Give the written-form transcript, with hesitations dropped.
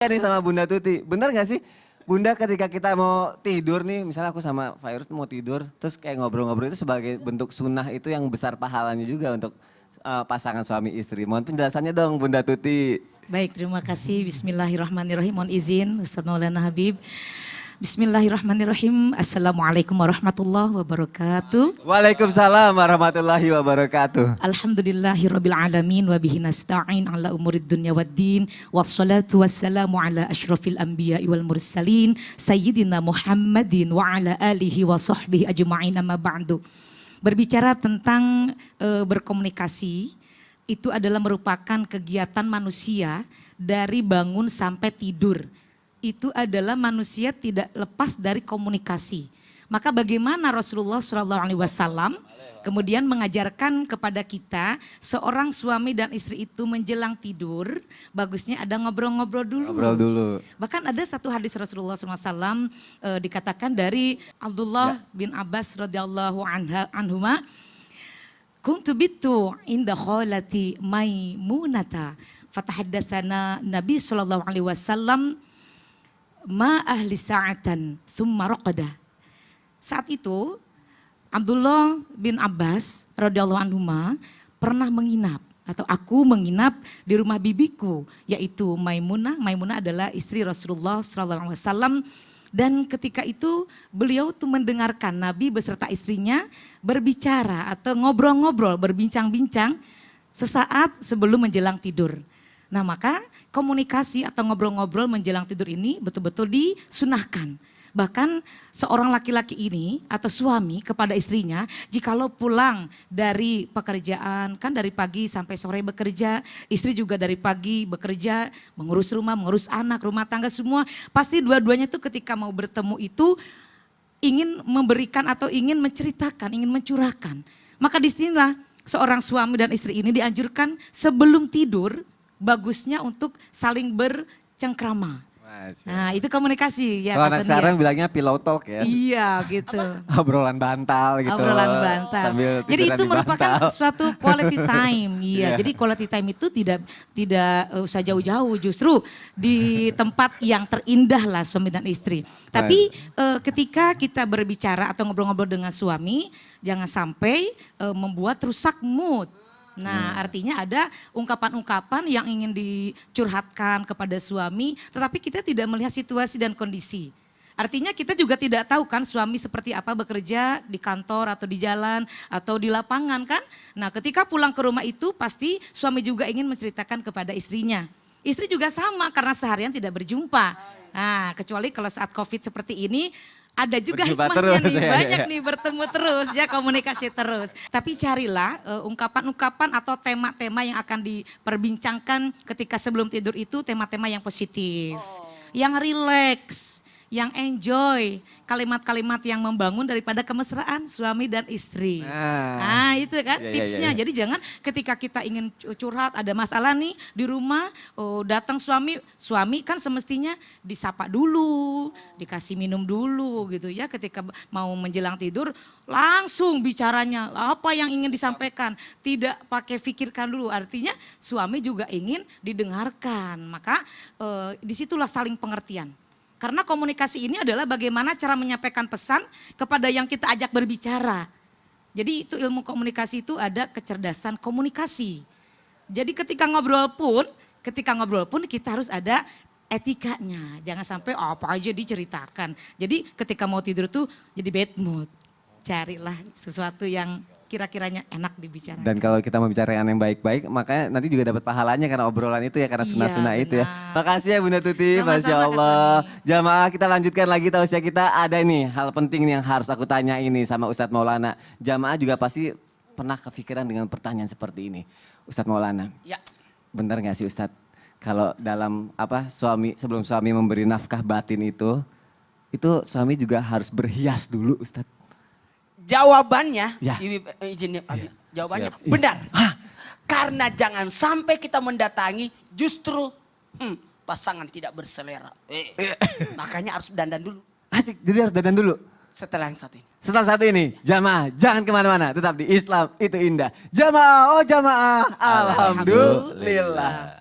nih sama Bunda Tuti, bener gak sih Bunda ketika kita mau tidur nih, misalnya aku sama Virus mau tidur, terus kayak ngobrol-ngobrol itu sebagai bentuk sunnah itu yang besar pahalanya juga untuk pasangan suami istri. Mohon penjelasannya dong Bunda Tuti. Baik, terima kasih. Bismillahirrahmanirrahim. Mohon izin Ustaz Maulana Habib. Bismillahirrahmanirrahim. Assalamualaikum warahmatullahi wabarakatuh. Waalaikumsalam warahmatullahi wabarakatuh. Alhamdulillahirabbil alamin wa bihi nasta'in ala umurid dunya waddin. Wassalatu wassalamu ala asyrafil anbiya'i wal mursalin sayyidina Muhammadin wa ala alihi wa sahbihi ajma'in, amma ba'du. Berbicara tentang berkomunikasi, itu adalah merupakan kegiatan manusia dari bangun sampai tidur. Itu adalah manusia tidak lepas dari komunikasi. Maka bagaimana Rasulullah SAW kemudian mengajarkan kepada kita seorang suami dan istri itu menjelang tidur, bagusnya ada ngobrol-ngobrol dulu. Ngobrol dulu. Bahkan ada satu hadis Rasulullah SAW dikatakan dari Abdullah bin Abbas radhiyallahu anhuma, kuntu bitu inda kholati Maimunata fatahaddatsana Nabi sallallahu alaihi wasallam ma ahli sa'atan summa raqada. Saat itu Abdullah bin Abbas radhiyallahu anhuma pernah menginap atau aku menginap di rumah bibiku, yaitu Maimunah. Maimunah adalah istri Rasulullah sallallahu alaihi wasallam, dan ketika itu beliau tuh mendengarkan Nabi beserta istrinya berbicara atau ngobrol-ngobrol, berbincang-bincang sesaat sebelum menjelang tidur. Nah, maka komunikasi atau ngobrol-ngobrol menjelang tidur ini betul-betul disunahkan. Bahkan seorang laki-laki ini atau suami kepada istrinya, jikalau pulang dari pekerjaan, kan dari pagi sampai sore bekerja, istri juga dari pagi bekerja, mengurus rumah, mengurus anak, rumah tangga semua, pasti dua-duanya tuh ketika mau bertemu itu ingin memberikan atau ingin menceritakan, ingin mencurahkan. Maka disinilah seorang suami dan istri ini dianjurkan sebelum tidur, bagusnya untuk saling bercengkrama. Nah, itu komunikasi ya. Kalau anak sekarang bilangnya pillow talk ya. Iya gitu. Obrolan bantal gitu. Obrolan bantal. Jadi itu merupakan suatu quality time. Iya, jadi quality time itu tidak usah jauh-jauh, justru di tempat yang terindah lah suami dan istri. Tapi ketika kita berbicara atau ngobrol-ngobrol dengan suami, jangan sampai membuat rusak mood. Nah, artinya ada ungkapan-ungkapan yang ingin dicurhatkan kepada suami, tetapi kita tidak melihat situasi dan kondisi. Artinya kita juga tidak tahu kan suami seperti apa bekerja di kantor atau di jalan atau di lapangan kan. Nah, ketika pulang ke rumah itu pasti suami juga ingin menceritakan kepada istrinya. Istri juga sama karena seharian tidak berjumpa. Nah, kecuali kalau saat COVID seperti ini, ada juga hikmahnya nih, banyak nih bertemu terus ya, komunikasi terus. Tapi carilah ungkapan-ungkapan atau tema-tema yang akan diperbincangkan ketika sebelum tidur itu tema-tema yang positif, yang rileks, yang enjoy, kalimat-kalimat yang membangun daripada kemesraan suami dan istri. Nah itu kan tipsnya. Jadi jangan ketika kita ingin curhat ada masalah nih di rumah, datang suami kan semestinya disapa dulu, dikasih minum dulu gitu ya. Ketika mau menjelang tidur langsung bicaranya apa yang ingin disampaikan, tidak pakai pikirkan dulu. Artinya suami juga ingin didengarkan, maka disitulah saling pengertian. Karena komunikasi ini adalah bagaimana cara menyampaikan pesan kepada yang kita ajak berbicara. Jadi itu ilmu komunikasi itu ada kecerdasan komunikasi. Jadi ketika ngobrol pun kita harus ada etikanya. Jangan sampai apa aja diceritakan. Jadi ketika mau tidur tuh jadi bad mood. Carilah sesuatu yang kira-kiranya enak dibicarakan. Dan kalau kita mau bicara yang baik-baik, makanya nanti juga dapat pahalanya karena obrolan itu ya, karena sunnah-sunnah itu ya. Makasih ya Bunda Tuti, Masya Allah. Jamaah kita lanjutkan lagi tausiah kita. Ada nih hal penting nih yang harus aku tanya ini sama Ustadz Maulana. Jamaah juga pasti pernah kepikiran dengan pertanyaan seperti ini. Ustadz Maulana, ya. Benar gak sih Ustadz? Kalau dalam sebelum suami memberi nafkah batin itu suami juga harus berhias dulu Ustadz. Jawabannya, ya. Jawabannya benar. Karena jangan sampai kita mendatangi justru pasangan tidak berselera. Makanya harus dandan dulu. Asik, jadi harus dandan dulu. Setelah yang satu ini. Setelah satu ini, jamaah jangan kemana-mana, tetap di Islam itu indah. Jamaah, oh jamaah, alhamdulillah.